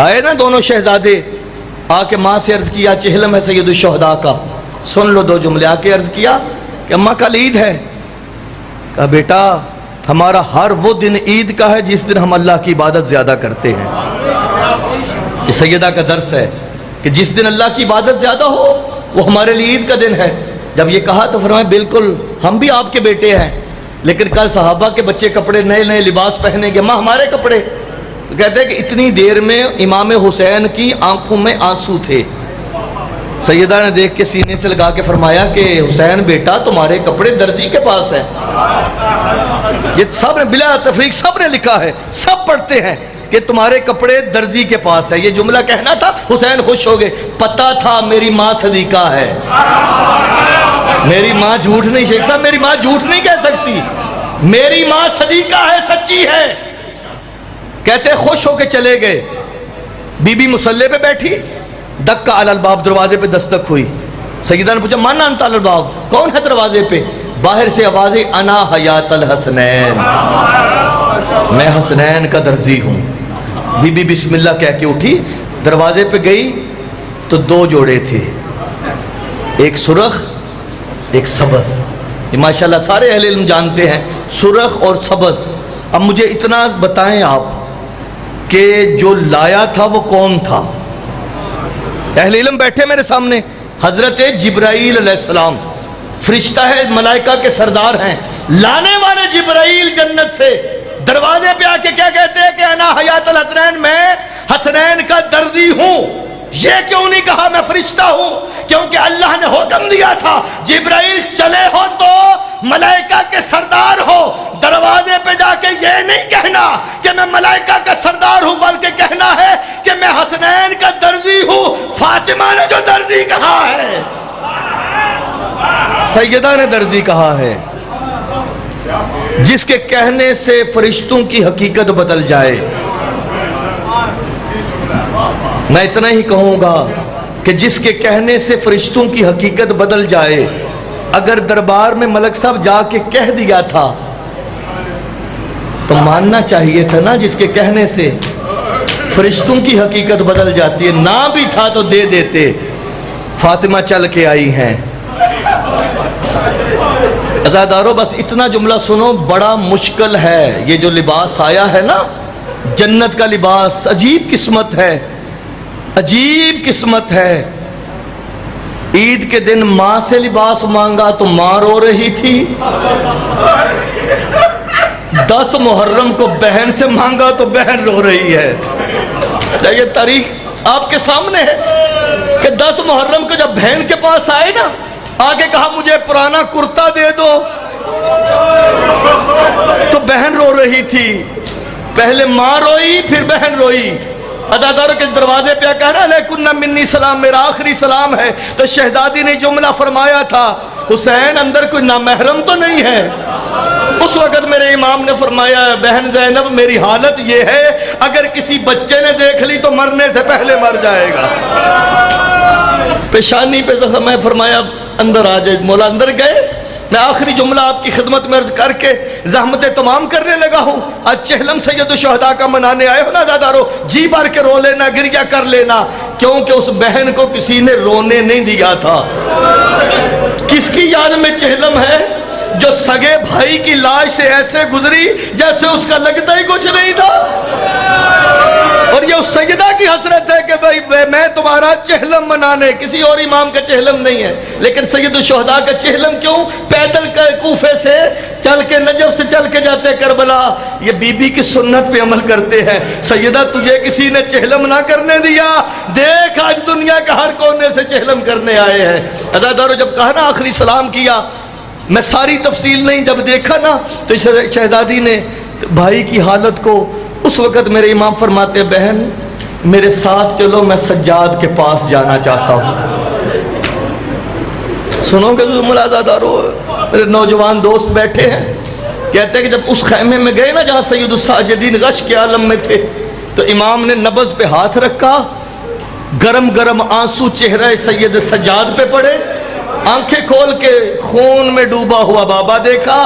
آئے نا دونوں شہزادے، آ کے ماں سے عرض کیا چہلم ہے سید الشہداء کا، سن لو دو جملے۔ آ کے عرض کیا کہ اماں کل عید ہے۔ کہا بیٹا ہمارا ہر وہ دن عید کا ہے جس دن ہم اللہ کی عبادت زیادہ کرتے ہیں۔ یہ سیدہ کا درس ہے کہ جس دن اللہ کی عبادت زیادہ ہو وہ ہمارے لیے عید کا دن ہے۔ جب یہ کہا تو فرمایا بالکل ہم بھی آپ کے بیٹے ہیں، لیکن کل صحابہ کے بچے کپڑے نئے نئے لباس پہنے گے، ماں ہمارے کپڑے؟ تو کہتے ہیں کہ اتنی دیر میں امام حسین کی آنکھوں میں آنسو تھے۔ سیدہ نے دیکھ کے سینے سے لگا کے فرمایا کہ حسین بیٹا تمہارے کپڑے درزی کے پاس ہیں۔ یہ سب نے بلا تفریق سب نے لکھا ہے، سب پڑھتے ہیں کہ تمہارے کپڑے درزی کے پاس ہے۔ یہ جملہ کہنا تھا، حسین خوش ہو گئے، پتہ تھا میری ماں صدیقہ ہے، میری ماں جھوٹ نہیں، شیخ صاحب میری ماں جھوٹ نہیں کہہ سکتی، میری ماں صدیقہ ہے، سچی ہے۔ کہتے خوش ہو کے چلے گئے۔ بی بی مصلی پہ بیٹھی، دکا علی الباب، دروازے پہ دستک ہوئی۔ سیدہ نے پوچھا من انت علی الباب، کون ہے دروازے پہ؟ باہر سے آواز ہے انا حیات الحسنین، میں حسنین کا درزی ہوں۔ بی بی بسم اللہ کہہ کے اٹھی، دروازے پہ گئی تو دو جوڑے تھے، ایک سرخ ایک سبز۔ یہ ماشاءاللہ سارے اہل علم جانتے ہیں سرخ اور سبز۔ اب مجھے اتنا بتائیں آپ کہ جو لایا تھا وہ کون تھا؟ اہل علم بیٹھے میرے سامنے، حضرت جبرائیل علیہ السلام، فرشتہ ہے، ملائکہ کے سردار ہیں۔ لانے والے جبرائیل جنت سے دروازے پہ آ کے کیا کہتے ہیں کہ انا حیات الحسنین، میں حسنین کا درزی ہوں۔ یہ کیوں نہیں کہا میں فرشتہ ہوں؟ کیونکہ اللہ نے حکم دیا تھا جبرائیل چلے ہو تو ملائکہ کے سردار ہو، دروازے پہ جا کے یہ نہیں کہنا کہ میں ملائکہ کا سردار ہوں، بلکہ کہنا ہے کہ میں حسنین کا درزی ہوں۔ فاطمہ نے جو درزی کہا ہے، سیدہ نے درزی کہا ہے، جس کے کہنے سے فرشتوں کی حقیقت بدل جائے۔ میں اتنا ہی کہوں گا کہ جس کے کہنے سے فرشتوں کی حقیقت بدل جائے، اگر دربار میں ملک صاحب جا کے کہہ دیا تھا تو ماننا چاہیے تھا نا، جس کے کہنے سے فرشتوں کی حقیقت بدل جاتی ہے۔ نہ بھی تھا تو دے دیتے۔ فاطمہ چل کے آئی ہیں۔ عزادارو بس اتنا جملہ سنو، بڑا مشکل ہے یہ جو لباس آیا ہے نا، جنت کا لباس، عجیب قسمت ہے، عجیب قسمت ہے۔ عید کے دن ماں سے لباس مانگا تو ماں رو رہی تھی، 10 محرم کو بہن سے مانگا تو بہن رو رہی ہے۔ یہ تاریخ آپ کے سامنے ہے کہ 10 محرم کو جب بہن کے پاس آئے نا، آگے کہا مجھے پرانا کرتا دے دو، تو بہن رو رہی تھی۔ پہلے ماں روئی پھر بہن روئی۔ عزاداروں کے دروازے پہ کہہ رہا لیکن منی سلام، میرا آخری سلام ہے، تو شہزادی نے جملہ فرمایا تھا حسین اندر کوئی نامحرم تو نہیں ہے؟ اس وقت میرے امام نے فرمایا بہن زینب میری حالت یہ ہے اگر کسی بچے نے دیکھ لی تو مرنے سے پہلے مر جائے گا۔ پیشانی پہ زخم ہے، فرمایا اندر آ جائے۔ مولا اندر گئے۔ میں آخری جملہ آپ کی خدمت میں عرض کر کے زحمتیں تمام کرنے لگا ہوں۔ آج چہلم سید الشہداء کا منانے آئے ہو نا زادارو، جی بھر کے رو لینا، گریہ کر لینا، کیونکہ اس بہن کو کسی نے رونے نہیں دیا تھا۔ کس کی یاد میں چہلم ہے؟ جو سگے بھائی کی لاش سے ایسے گزری جیسے اس کا لگتا ہی کچھ نہیں تھا۔ اور یہ اس سیدہ کی حسرت ہے کہ بھائی میں تمہارا چہلم منانے، کسی اور امام کا چہلم نہیں ہے، لیکن سید الشہداء کا چہلم کیوں؟ پیدل کوفے سے چل کے، نجف سے چل کے جاتے کربلا۔ یہ بی بی کی سنت پہ عمل کرتے ہیں۔ سیدہ تجھے کسی نے چہلم نہ کرنے دیا، دیکھ آج دنیا کا ہر کونے سے چہلم کرنے آئے ہیں۔ عزادارو جب کہا نا آخری سلام کیا، میں ساری تفصیل نہیں، جب دیکھا نا تو شہزادی نے بھائی کی حالت کو، اس وقت میرے امام فرماتے بہن میرے ساتھ چلو، میں سجاد کے پاس جانا چاہتا ہوں۔ سنو گے ملازادارو، میرے نوجوان دوست بیٹھے ہیں، کہتے ہیں کہ جب اس خیمے میں گئے نا جہاں سید الساجدین غش کے عالم میں تھے، تو امام نے نبض پہ ہاتھ رکھا، گرم گرم آنسو چہرہ سید سجاد پہ پڑے، آنکھیں کھول کے خون میں ڈوبا ہوا بابا دیکھا۔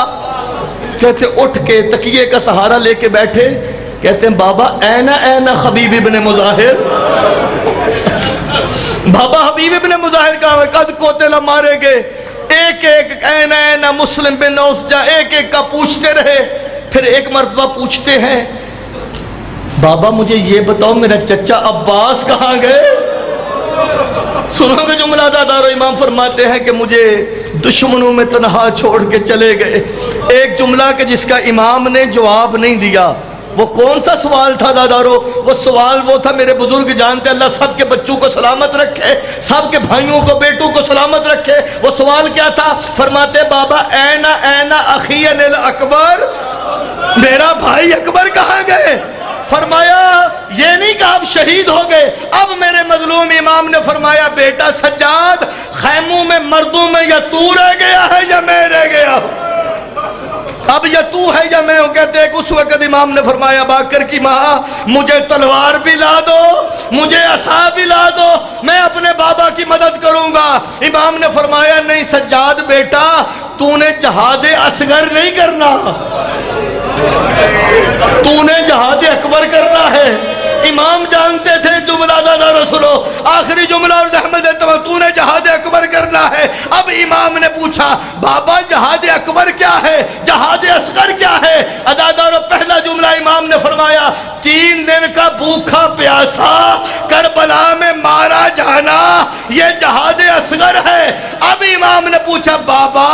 کہتے اٹھ کے تکیے کا سہارا لے کے بیٹھے، کہتے ہیں بابا اینا اینا حبیب ابن مظاہر، بابا حبیب ابن مظاہر کہاں ہے؟ قد قتل مارے گئے۔ ایک ایک اینا اینا مسلم بن اوسجا ایک ایک کا پوچھتے رہے، پھر ایک مرتبہ پوچھتے ہیں بابا مجھے یہ بتاؤ میرا چچا عباس کہاں گئے؟ سنو گے جملہ دادار و امام فرماتے ہیں کہ مجھے دشمنوں میں تنہا چھوڑ کے چلے گئے۔ ایک جملہ کہ جس کا امام نے جواب نہیں دیا، وہ کون سا سوال تھا دادارو؟ وہ سوال وہ تھا، میرے بزرگ جانتے اللہ سب کے بچوں کو سلامت رکھے، سب کے بھائیوں کو بیٹوں کو سلامت رکھے۔ وہ سوال کیا تھا؟ فرماتے بابا اینا اینا اخی الاکبر، میرا بھائی اکبر کہاں گئے؟ فرمایا یہ نہیں کہ آپ شہید ہو گئے، اب میرے مظلوم امام نے فرمایا بیٹا سجاد خیموں میں مردوں میں یا تو رہ گیا ہے یا میں رہ گیا ہوں، اب یا تو ہے یا میں ہوں۔ کہتے ہیں کہ اس وقت امام نے فرمایا باقر کی ماں مجھے تلوار بھی لا دو، مجھے عصا بھی لا دو، میں اپنے بابا کی مدد کروں گا۔ امام نے فرمایا نہیں سجاد بیٹا تو نے جہاد اصغر نہیں کرنا، تو نے جہاد اکبر کرنا ہے۔ امام جانتے تھے جملہ دادا رسولو، آخری جملہ اور احمد تو نے جہاد اکبر کرنا ہے۔ اب امام نے پوچھا بابا جہاد اکبر کیا ہے، جہاد اصغر کیا ہے؟ ادادارو پہلا جملہ امام نے فرمایا 3 دن کا بھوکا پیاسا کربلا میں مارا جانا یہ جہاد اصغر ہے۔ اب امام نے پوچھا بابا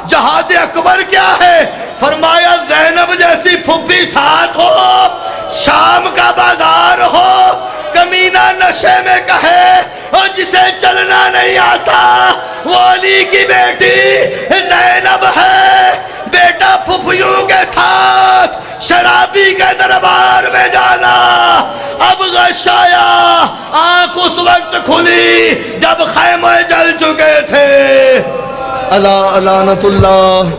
جہاد اکبر کیا ہے؟ فرمایا زینب جیسی پھپھی ساتھ ہو، شام کا بازار ہو، کمینہ نشے میں کہے اور جسے چلنا نہیں آتا وہ علی کی بیٹی زینب ہے۔ بیٹا پھپھیوں کے ساتھ شرابی کے دربار میں جانا۔ اب غش آیا، آنکھ اس وقت کھلی جب خیمے جل چکے تھے۔ اللہ لعنت اللہ۔